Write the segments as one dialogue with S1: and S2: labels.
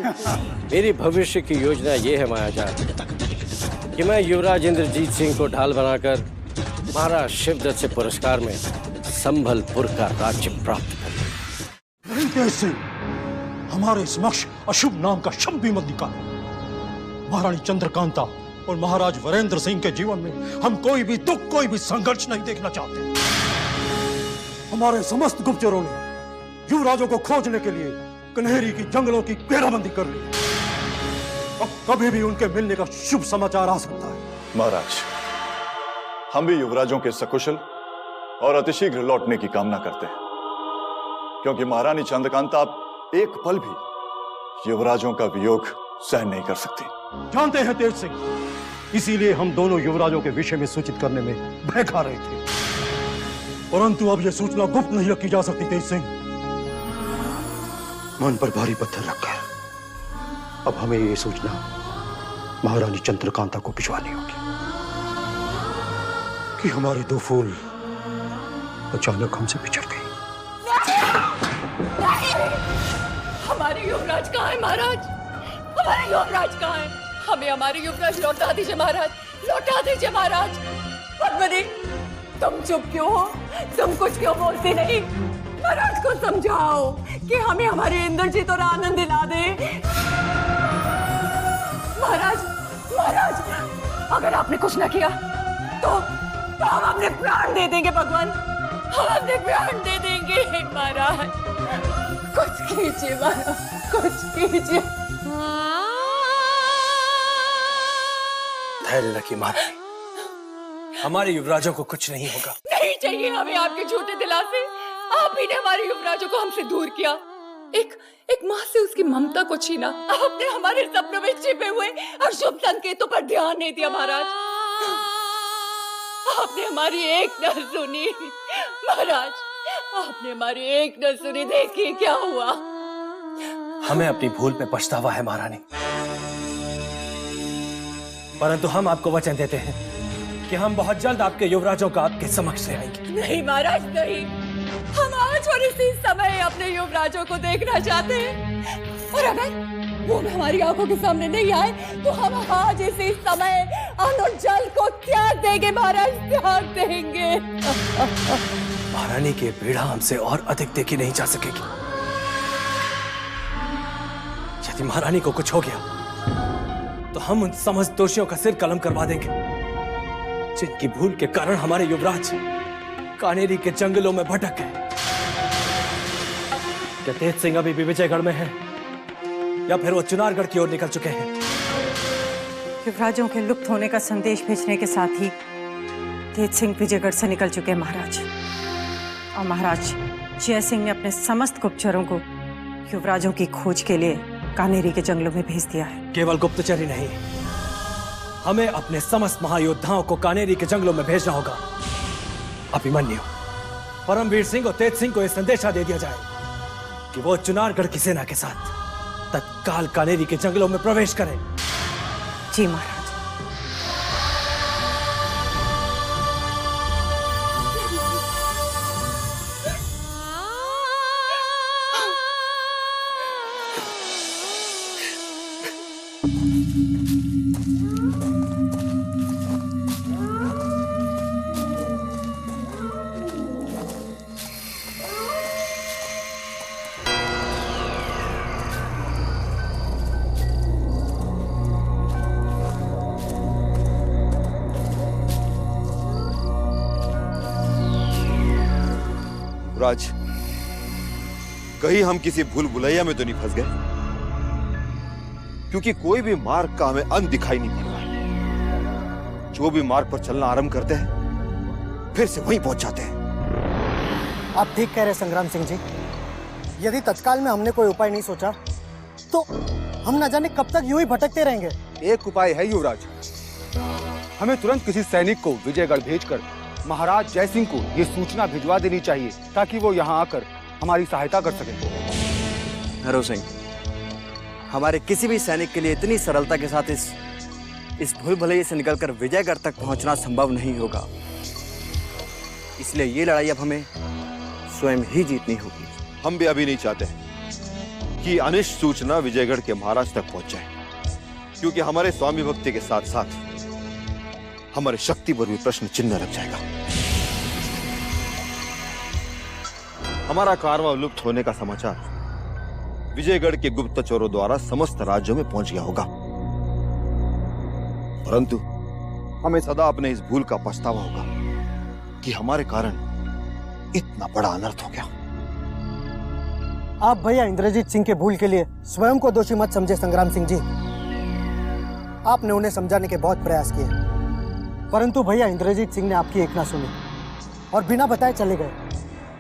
S1: मेरी भविष्य की योजना ये है मायाजाल कि मैं युवराज इंद्रजीत सिंह को ढाल बनाकर महाराज शिवदत्त से पुरस्कार में संभलपुर का राज्य प्राप्त करूं।
S2: नहीं तेज सिंह, हमारे समक्ष अशुभ नाम का शब्द भी मत निकालो। महारानी चंद्रकांता और महाराज वीरेंद्र सिंह के जीवन में हम कोई भी दुख, कोई भी संघर्ष नहीं देखना चाहते। हमारे समस्त गुप्तचरों ने युवराजों को खोजने के लिए कन्हेरी की जंगलों की घेराबंदी कर ली। अब कभी भी उनके मिलने का शुभ समाचार आ सकता है।
S3: महाराज, हम भी युवराजों के सकुशल और अतिशीघ्र लौटने की कामना करते हैं, क्योंकि महारानी चंद्रकांता अब एक पल भी युवराजों का वियोग सहन नहीं कर सकती।
S2: जानते हैं तेज सिंह, इसीलिए हम दोनों युवराजों के विषय में सूचित करने में भय खा रहे थे, परंतु अब यह सूचना गुप्त नहीं रखी जा सकती। तेज सिंह, मन पर भारी पत्थर रखकर अब हमें यह सूचना महारानी चंद्रकांता को भिजवानी होगी कि हमारे दो फूल अचानक हमसे बिछड़ गए।
S4: हमारे युवराज कहाँ है महाराज? हमारे युवराज कहाँ है? हमें हमारे युवराज लौटा दीजिए महाराज, लौटा दीजिए महाराज। पद्मिनी, तुम चुप क्यों हो? तुम कुछ क्यों बोलते नहीं? महाराज को समझाओ कि हमें हमारे इंद्रजीत और आनंद दिला दे। महाराज, महाराज, अगर आपने कुछ न किया तो हम अपने प्राण दे देंगे भगवान, हम अपने प्राण दे देंगे। महाराज कुछ कीजिए, महाराज कुछ कीजिए।
S5: धैर्य रखिए महारानी, हमारे युवराजों को कुछ नहीं होगा।
S4: नहीं चाहिए हमें आपके झूठे दिलासे। आप ही ने हमारे युवराजों को हमसे दूर किया, एक माँ से उसकी ममता को छीना। आपने हमारे सपनों में छिपे हुए अशुभ संकेतों पर ध्यान नहीं दिया महाराज। आपने हमारी एक न सुनी महाराज, आपने हमारी एक न सुनी। देखिए क्या हुआ।
S5: हमें अपनी भूल पे पछतावा है महारानी, परंतु हम आपको वचन देते हैं कि हम बहुत जल्द आपके युवराजों का आपके समक्ष ले आएंगे।
S4: नहीं महाराज नहीं, हम आज और इसी समय अपने युवराजों को देखना चाहते हैं, और अगर वो हमारी आंखों के सामने नहीं आए तो हम आज इसी समय अन्न और जल को त्याग देंगे महाराज, त्याग देंगे।
S5: महारानी की पीड़ा हमसे और अधिक देखी नहीं जा सकेगी। यदि महारानी को कुछ हो गया तो हम उन समस्त दोषियों का सिर कलम करवा देंगे, जिनकी भूल के कारण हमारे युवराज कानेरी के जंगलों में भटक गए। क्या तेज सिंह अभी भी विजयगढ़ में है या फिर वो चुनारगढ़ की ओर निकल चुके हैं?
S6: युवराजों के लुप्त होने का संदेश भेजने के साथ ही तेज सिंह विजयगढ़ से निकल चुके हैं महाराज, और महाराज जय सिंह ने अपने समस्त गुप्तचरों को युवराजों की खोज के लिए कानेरी के जंगलों में भेज दिया है।
S5: केवल गुप्तचर ही नहीं, हमें अपने समस्त महायोद्धाओं को कानेरी के जंगलों में भेजना होगा। अभिमन्यु, परमवीर सिंह और तेज सिंह को यह संदेशा दे दिया जाए कि वो चुनारगढ़ की सेना के साथ तत्काल कानेरी के जंगलों में प्रवेश करें।
S6: जी महाराज।
S7: राज, कहीं हम किसी भूल भुलैया में तो नहीं फंस गए? क्योंकि कोई भी मार्ग का हमें अंत दिखाई नहीं पड़ रहा है। जो भी मार्ग पर चलना आरंभ करते हैं फिर से वहीं पहुंच जाते हैं।
S8: आप ठीक कह रहे संग्राम सिंह जी। यदि तत्काल में हमने कोई उपाय नहीं सोचा तो हम न जाने कब तक यूं ही भटकते रहेंगे।
S9: एक उपाय है युवराज, हमें तुरंत किसी सैनिक को विजयगढ़ भेजकर महाराज जय सिंह को ये सूचना भिजवा देनी चाहिए, ताकि वो यहाँ आकर हमारी सहायता कर सके।
S10: भैरव सिंह, हमारे किसी भी सैनिक के लिए इतनी सरलता के साथ इस भूल भुलैया से निकलकर विजयगढ़ तक पहुंचना संभव नहीं होगा। इसलिए ये लड़ाई अब हमें स्वयं ही जीतनी होगी।
S7: हम भी अभी नहीं चाहते कि अनिष्ट सूचना विजयगढ़ के महाराज तक पहुंच जाए, क्योंकि हमारे स्वामी भक्ति के साथ साथ हमारे शक्ति पर भी प्रश्न चिन्ह लग जाएगा। हमारा कारवां लुप्त होने का समाचार विजयगढ़ के गुप्तचरों द्वारा समस्त राज्यों में पहुंच गया होगा, परंतु हमें सदा अपने इस भूल का पछतावा होगा कि हमारे कारण इतना बड़ा अनर्थ हो गया।
S8: आप भैया इंद्रजीत सिंह के भूल के लिए स्वयं को दोषी मत समझे संग्राम सिंह जी। आपने उन्हें समझाने के बहुत प्रयास किए, परंतु भैया इंद्रजीत सिंह ने आपकी एक ना सुनी और बिना बताए चले गए।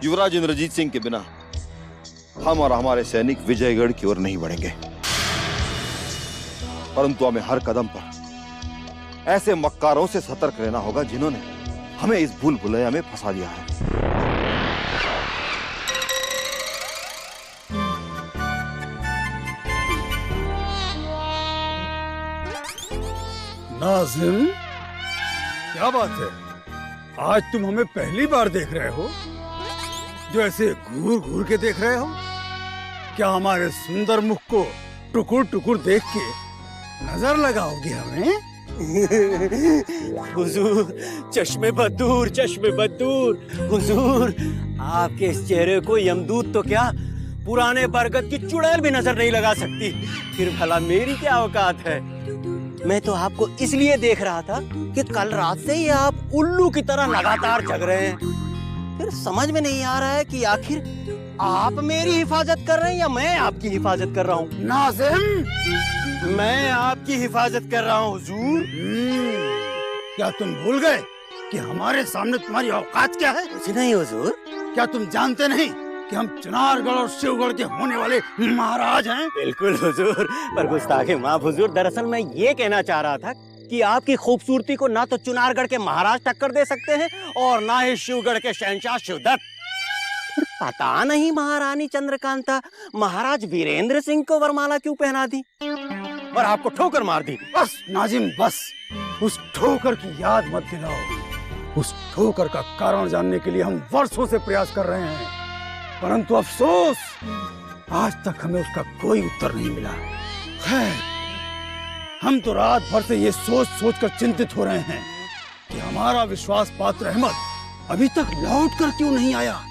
S7: युवराज इंद्रजीत सिंह के बिना हम और हमारे सैनिक विजयगढ़ की ओर नहीं बढ़ेंगे, परंतु हमें हर कदम पर ऐसे मक्कारों से सतर्क रहना होगा जिन्होंने हमें इस भूल भुलैया में फंसा दिया है।
S11: नाज़िम, क्या बात है? आज तुम हमें पहली बार देख रहे हो? जो ऐसे घूर घूर के देख रहे हो? क्या हमारे सुंदर मुख को टुकुर टुकुर देख के नजर लगाओगे हमें?
S1: हुजूर, चश्मे बदूर, चश्मे बदूर। हुजूर, आपके इस चेहरे को यमदूत तो क्या, पुराने बरगद की चुड़ैल भी नजर नहीं लगा सकती। फिर भला मेरी क्या औकात है? मैं तो आपको इसलिए देख रहा था कि कल रात से ही आप उल्लू की तरह लगातार जग रहे हैं। फिर समझ में नहीं आ रहा है कि आखिर आप मेरी हिफाजत कर रहे हैं या मैं आपकी हिफाजत कर रहा हूँ।
S11: नाज़िम,
S1: मैं आपकी हिफाजत कर रहा हूँ हुजूर।
S11: क्या तुम भूल गए कि हमारे सामने तुम्हारी औकात क्या है?
S1: कुछ नहीं हुजूर।
S11: क्या तुम जानते नहीं कि हम चुनारगढ़ और शिवगढ़ के होने वाले महाराज हैं?
S1: बिल्कुल हुजूर, पर गुस्ताखे माफ हुजूर, दरअसल मैं ये कहना चाह रहा था कि आपकी खूबसूरती को ना तो चुनारगढ़ के महाराज टक्कर दे सकते हैं और ना ही शिवगढ़ के शहंशाह शिवदत्त। पता नहीं महारानी चंद्रकांता महाराज वीरेंद्र सिंह को वरमाला क्यों पहना दी और आपको ठोकर मार दी।
S11: बस नाजिम, बस उस ठोकर की याद मत दिलाओ। उस ठोकर का कारण जानने के लिए हम वर्षों से प्रयास कर रहे हैं, परंतु अफसोस आज तक हमें उसका कोई उत्तर नहीं मिला। खैर, हम तो रात भर से ये सोच सोच कर चिंतित हो रहे हैं कि हमारा विश्वास पात्र अहमद अभी तक लौट कर क्यों नहीं आया।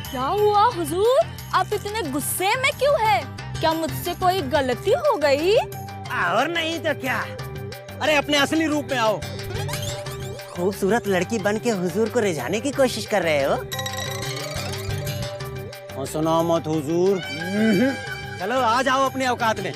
S12: क्या हुआ हुजूर? आप इतने गुस्से में क्यों हैं? क्या मुझसे कोई गलती हो गई?
S1: और नहीं तो क्या। अरे अपने असली रूप में आओ। खूबसूरत लड़की बन के हुजूर को रिझाने की कोशिश कर रहे हो? सुनो मत हुजूर। चलो आ जाओ अपने औकात में।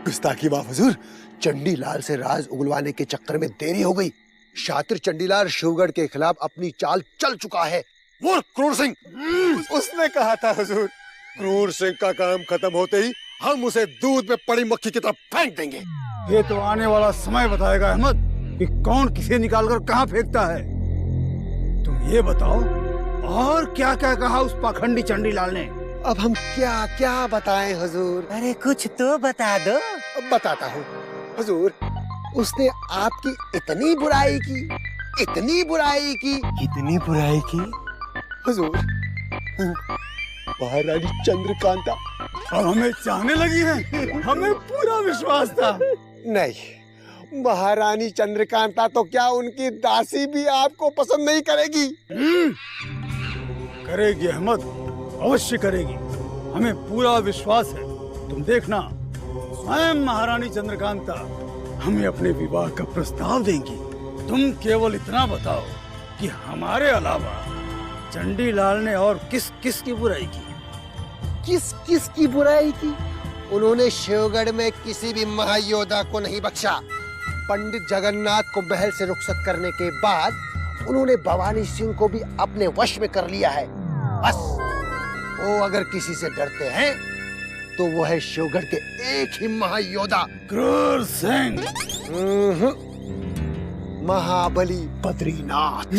S13: गुस्ताखी माफ हुजूर, चंडीलाल से राज उगलवाने के चक्कर में देरी हो गई। शातिर चंडीलाल शिवगढ़ के खिलाफ अपनी चाल चल चुका है। वो क्रूर सिंह, उसने कहा था हुजूर, क्रूर सिंह का काम खत्म होते ही हम उसे दूध में पड़ी मक्खी की तरफ फेंक देंगे।
S11: ये तो आने वाला समय बताएगा अहमद कि कौन किसे निकालकर कहाँ फेंकता है। तुम ये बताओ, और क्या क्या कहा उस पाखंडी चंडीलाल ने?
S13: अब हम क्या क्या बताएं हुजूर?
S1: अरे कुछ तो बता दो।
S13: बताता हूँ हुजूर। उसने आपकी इतनी बुराई की, इतनी बुराई की,
S1: कितनी बुराई की
S13: हुजूर? महारानी चंद्रकांता
S11: अब हमें चाहने लगी है। हमें पूरा विश्वास था।
S13: नहीं, महारानी चंद्रकांता तो क्या उनकी दासी भी आपको पसंद नहीं करेगी?
S11: करेगी अहमद, अवश्य करेगी। हमें पूरा विश्वास है। तुम देखना, स्वयं महारानी चंद्रकांता हमें अपने विवाह का प्रस्ताव देंगी। तुम केवल इतना बताओ कि हमारे अलावा चंडीलाल ने और किस किस की बुराई की?
S13: किस किस की बुराई की? उन्होंने शिवगढ़ में किसी भी महायोद्धा को नहीं बख्शा। पंडित जगन्नाथ को महल से रुखसत करने के बाद उन्होंने भवानी सिंह को भी अपने वश में कर लिया है। बस वो अगर किसी से डरते हैं तो वो है शिवगढ़ के एक ही महायोद्धा,
S11: क्रूर सिंह।
S13: महाबली बद्रीनाथ।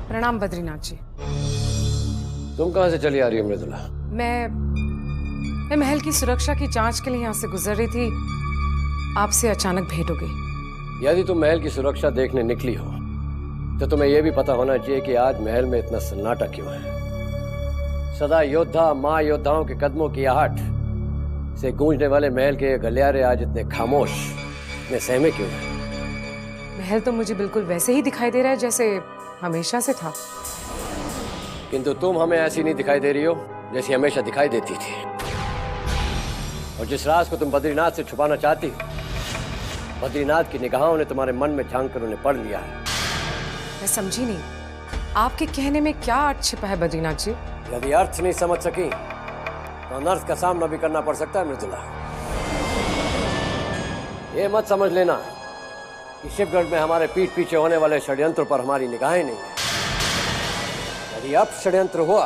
S14: प्रणाम बद्रीनाथ जी।
S1: तुम कहां से चली आ रही हो मृदुला?
S14: मैं महल की सुरक्षा की जांच के लिए यहाँ से गुजर रही थी। आपसे अचानक भेंट हो गई।
S1: यदि तुम महल की सुरक्षा देखने निकली हो तो तुम्हें यह भी पता होना चाहिए कि आज महल में इतना सन्नाटा क्यों है। सदा योद्धा मां योद्धाओं के कदमों की आहट से गूंजने वाले महल के गलियारे आज इतने खामोश, इतने सहमे क्यों हैं?
S14: महल तो मुझे बिल्कुल वैसे ही दिखाई दे रहा है जैसे हमेशा से था।
S1: किंतु तुम हमें ऐसी नहीं दिखाई दे रही हो जैसी हमेशा दिखाई देती थी। और जिस राज को तुम बद्रीनाथ से छुपाना चाहती, बद्रीनाथ की निगाहों ने तुम्हारे मन में झांक कर उन्हें पढ़ लिया है।
S14: मैं समझी नहीं, आपके कहने में क्या अर्थ छिपा है बद्रीनाथ जी?
S1: यदि अर्थ नहीं समझ सकी तो अनर्थ का सामना भी करना पड़ सकता है मृदुला। ये मत समझ लेना कि शिवगढ़ में हमारे पीठ पीछे होने वाले षड्यंत्र पर हमारी निगाहें नहीं है। यदि अब षड्यंत्र हुआ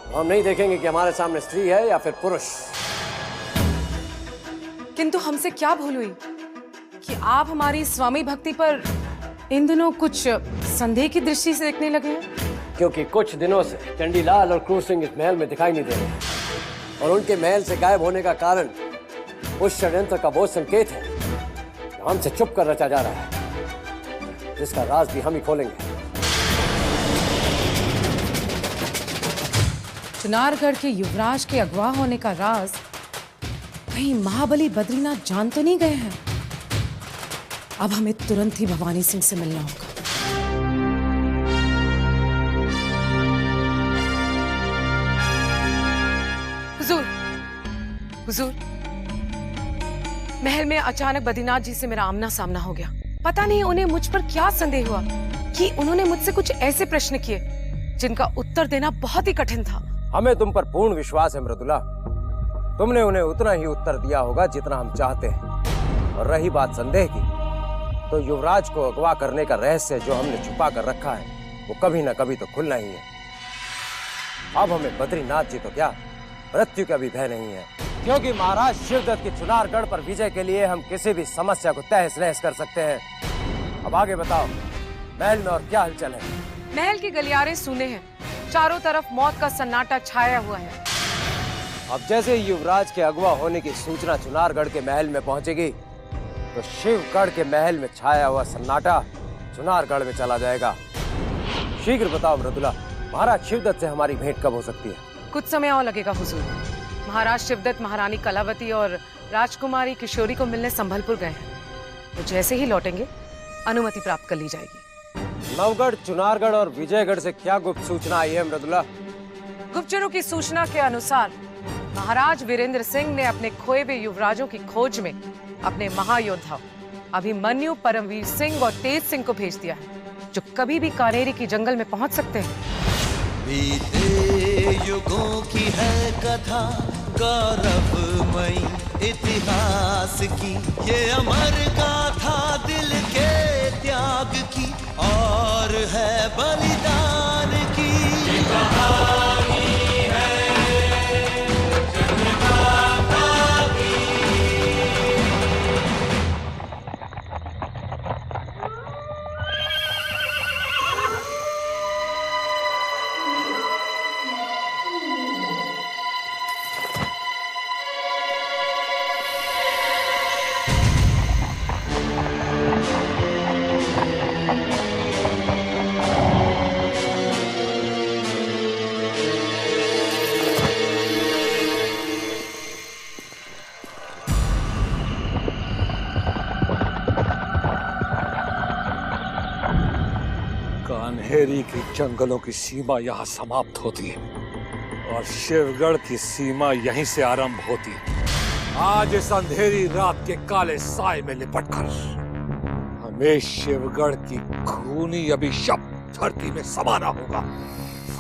S1: तो हम नहीं देखेंगे कि हमारे सामने स्त्री है या फिर पुरुष।
S14: किंतु हमसे क्या भूल हुई कि आप हमारी स्वामी भक्ति पर इन दिनों कुछ संदेह की दृष्टि से देखने लगे हैं?
S1: क्योंकि कुछ दिनों से चंडीलाल और क्रूर सिंह इस महल में दिखाई नहीं दे रहे और उनके महल से गायब होने का कारण उस षड्यंत्र का वो संकेत है जो हमसे छुप कर रचा जा रहा है, जिसका राज भी हम ही खोलेंगे।
S14: चुनारगढ़ के युवराज के अगवा होने का राज कहीं महाबली बद्रीनाथ जान तो नहीं गए हैं? अब हमें तुरंत ही भवानी सिंह से मिलना होगा। हुजूर, महल में अचानक बद्रीनाथ जी से मेरा आमना सामना हो गया। पता नहीं उन्हें मुझ पर क्या संदेह हुआ कि उन्होंने मुझसे कुछ ऐसे प्रश्न किए जिनका उत्तर देना बहुत ही कठिन था।
S1: हमें तुम पर पूर्ण विश्वास है मृदुला। तुमने उन्हें उतना ही उत्तर दिया होगा जितना हम चाहते हैं। और रही बात संदेह की, तो युवराज को अगवा करने का रहस्य जो हमने छुपा कर रखा है वो कभी ना कभी तो खुलना ही है। अब हमें बद्रीनाथ जी तो क्या, मृत्यु का भी भय नहीं है, क्योंकि महाराज शिवदत्त के चुनारगढ़ पर विजय के लिए हम किसी भी समस्या को तहस नहस कर सकते हैं। अब आगे बताओ, महल में और क्या हलचल है?
S14: महल के गलियारे सूने हैं, चारों तरफ मौत का सन्नाटा छाया हुआ है।
S1: अब जैसे युवराज के अगवा होने की सूचना चुनारगढ़ के महल में पहुंचेगी तो शिवगढ़ के महल में छाया हुआ सन्नाटा चुनारगढ़ में चला जाएगा। शीघ्र बताओ मृदुला, महाराज शिवदत्त से हमारी भेंट कब हो सकती है?
S14: कुछ समय और लगेगा हुजूर। महाराज शिवदत्त महारानी कलावती और राजकुमारी किशोरी को मिलने संभलपुर गए हैं। तो जैसे ही लौटेंगे अनुमति प्राप्त कर ली जाएगी।
S1: नवगढ़, चुनारगढ़ और विजयगढ़ से क्या गुप्त सूचना आई है मृदुला?
S14: गुप्तचरों की सूचना के अनुसार महाराज वीरेंद्र सिंह ने अपने खोए हुए युवराजों की खोज में अपने महायोद्धा अभिमन्यु, परमवीर सिंह और तेज सिंह को भेज दिया है, जो कभी भी कानेरी की जंगल में पहुंच सकते हैं।
S15: बीते युगों की है कथा गौरवमयी इतिहास की, ये अमर गाथा दिल के त्याग की और है बलिदान की। ये कहानी है जन्मदाता की।
S16: कान्हेरी की जंगलों की सीमा यहाँ समाप्त होती है और शिवगढ़ की सीमा यहीं से आरंभ होती है। आज इस अंधेरी रात के काले साए में लिपटकर हमें शिवगढ़ की खूनी अभिशप्त धरती में समाना होगा।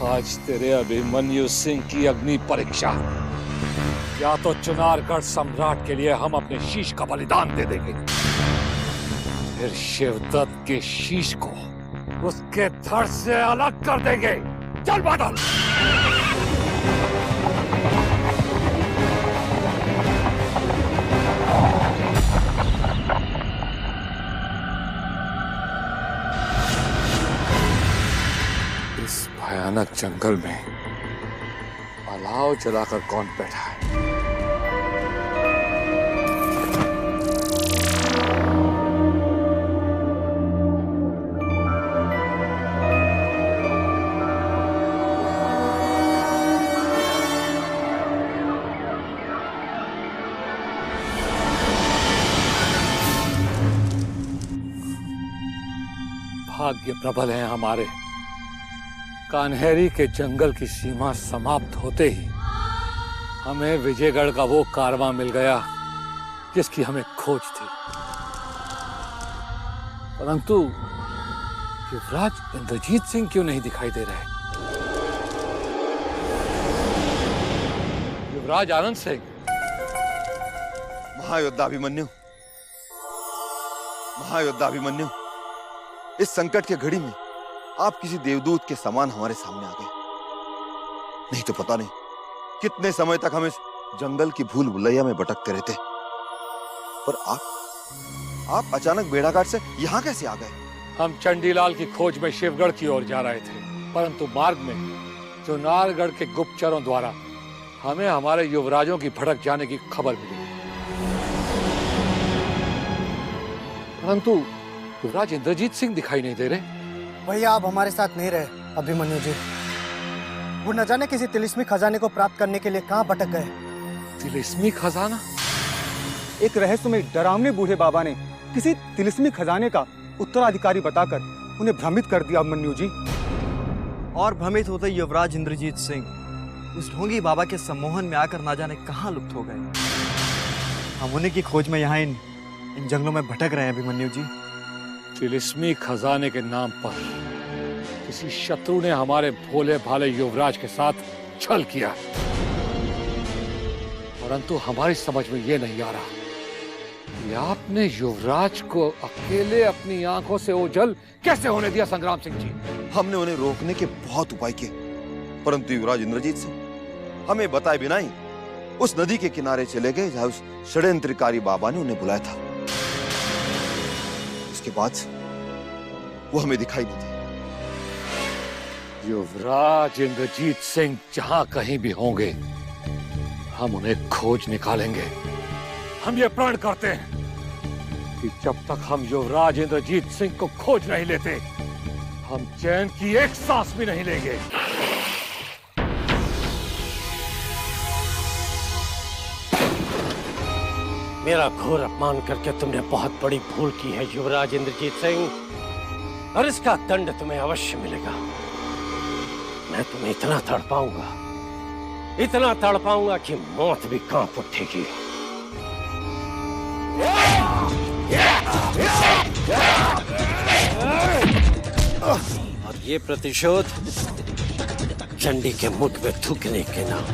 S16: आज तेरे अभिमन्यु सिंह की अग्नि परीक्षा, या तो चुनारगढ़ सम्राट के लिए हम अपने शीश का बलिदान दे देंगे, फिर शिवदत्त के शीश को उसके धड़ से अलग कर देंगे। चल बादल। भयानक जंगल में अलाव जलाकर कौन बैठा है? भाग्य प्रबल है हमारे। कान्हेरी के जंगल की सीमा समाप्त होते ही हमें विजयगढ़ का वो कारवां मिल गया जिसकी हमें खोज थी। परंतु युवराज इंद्रजीत सिंह क्यों नहीं दिखाई दे रहे? युवराज आनंद सिंह,
S7: महायोद्धा अभिमन्यु, महायोद्धा अभिमन्यु, इस संकट के घड़ी में आप किसी देवदूत के समान हमारे सामने आ गए। नहीं तो पता नहीं कितने समय तक हम इस जंगल की भूल भुलैया में भटकते रहते। पर आप अचानक बेड़ाघाट से यहाँ कैसे आ गए?
S16: हम चंडीलाल की खोज में शिवगढ़ की ओर जा रहे थे, परंतु मार्ग में चुनारगढ़ के गुप्तचरों द्वारा हमें हमारे युवराजों की भटक जाने की खबर मिली। परंतु युवराज इंद्रजीत सिंह दिखाई नहीं दे रहे।
S8: भैया आप हमारे साथ नहीं रहे अभिमन्यु जी। वो न जाने किसी तिलिस्मी खजाने को प्राप्त करने के लिए कहाँ भटक गए।
S16: तिलिस्मी खजाना?
S9: एक रहस्यमय डरावने बूढ़े बाबा ने किसी तिलिस्मी खजाने का उत्तराधिकारी बताकर उन्हें भ्रमित कर दिया अभिमन्यु जी।
S10: और भ्रमित होते युवराज इंद्रजीत सिंह उस ढोंगी बाबा के सम्मोहन में आकर ना जाने कहाँ लुप्त हो गए। हम उन्हीं की खोज में यहाँ इन जंगलों में भटक रहे हैं अभिमन्यु जी।
S16: तिलिस्मी खजाने के नाम पर किसी शत्रु ने हमारे भोले भाले युवराज के साथ छल किया, परंतु हमारी समझ में ये नहीं आ रहा कि आपने युवराज को अकेले अपनी आंखों से ओझल कैसे होने दिया संग्राम सिंह जी?
S7: हमने उन्हें रोकने के बहुत उपाय किए, परंतु युवराज इंद्रजीत सिंह हमें बताए बिना ही उस नदी के किनारे चले गए जहां उस षड्यंत्रकारी बाबा ने उन्हें बुलाया था। के बाद वो हमें दिखाई नहीं दी।
S16: युवराज इंद्रजीत सिंह जहां कहीं भी होंगे हम उन्हें खोज निकालेंगे। हम ये प्रण करते हैं कि जब तक हम युवराज इंद्रजीत सिंह को खोज नहीं लेते हम चैन की एक सांस भी नहीं लेंगे।
S1: मेरा घोर अपमान करके तुमने बहुत बड़ी भूल की है युवराज इंद्रजीत सिंह, और इसका दंड तुम्हें अवश्य मिलेगा। मैं तुम्हें इतना तड़पाऊंगा कि मौत भी कांप उठेगी। और ये प्रतिशोध चंडी के मुख में थूकने के नाम।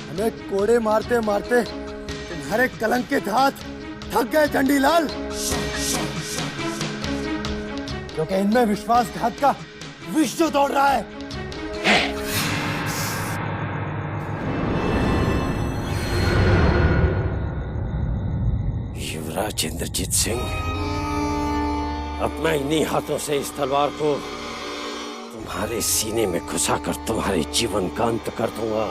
S8: हमें कोड़े मारते मारते तुम्हारे कलंकित हाथ थक गए चंडीलाल, क्योंकि इनमें विश्वासघात का विष जो दौड़ रहा है।
S1: युवराज इंद्रजीत सिंह, अब मैं इन्हीं हाथों से इस तलवार को तुम्हारे सीने में घुसाकर तुम्हारे जीवन का अंत कर दूंगा।